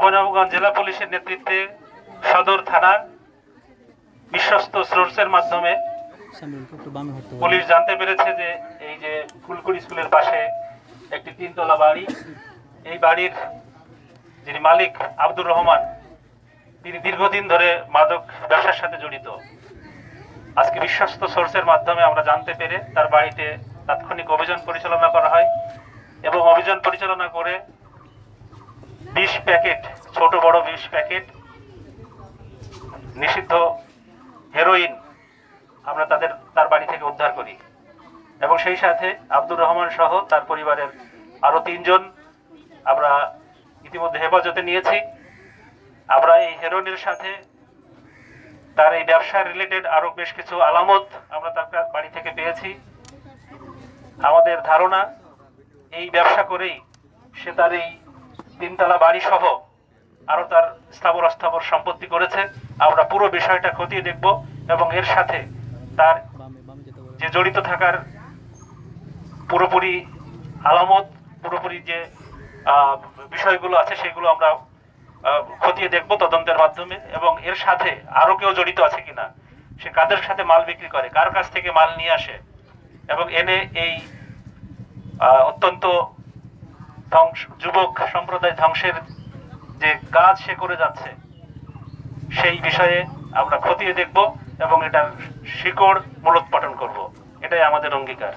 নবাবগঞ্জ জেলা পুলিশের নেতৃত্বে সদর থানা বিশ্বস্ত সোর্সের মাধ্যমে পুলিশ জানতে পেরেছে যে এই যে ফুলকুড়ি স্কুলের পাশে একটি 3 তলা বাড়ি, এই বাড়ির যিনি মালিক আব্দুর রহমান, তিনি দীর্ঘদিন ধরে মাদক ব্যবসার সাথে জড়িত। আজকে বিশ্বস্ত সোর্সের মাধ্যমে আমরা জানতে পেরে তার বাড়িতে তাৎক্ষণিক অভিযান পরিচালনা করা হয় এবং অভিযান পরিচালনা করে 20 প্যাকেট, ছোট বড় 20 প্যাকেট নিষিদ্ধ হেরোইন আমরা তার বাড়ি থেকে উদ্ধার করি এবং সেই সাথে আব্দুর রহমান সহ তার পরিবারের আরো 3 জন আমরা ইতিমধ্যে হেফাজতে নিয়েছি। আমরা এই হেরোইনের সাথে তার এই ব্যবসা রিলেটেড আরো বেশ কিছু আলামত আমরা তার বাড়ি থেকে পেয়েছি। আমাদের ধারণা এই ব্যবসা করেই সে তার এই 3 তলা বাড়ি সহ আরো তার স্থাবর অস্থাবর সম্পত্তি করেছে। আমরা পুরো বিষয়টা খতিয়ে দেখব এবং এর সাথে তার যে জড়িত থাকার পুরোপুরি আলামত, পুরোপুরি যে বিষয়গুলো আছে সেগুলো আমরা খতিয়ে দেখব তদন্তের মাধ্যমে এবং এর সাথে আরো কেউ জড়িত আছে কিনা, সে কাদের সাথে মাল বিক্রি করে, কার কাছ থেকে মাল নিয়ে আসে এবং এনে এই অত্যন্ত যুবক সম্প্রদায় ধ্বংসের যে কাজ সে করে যাচ্ছে সেই বিষয়ে আমরা খতিয়ে দেখব এবং এটার শিকড় মূলোৎপাটন করব। এটাই আমাদের অঙ্গীকার।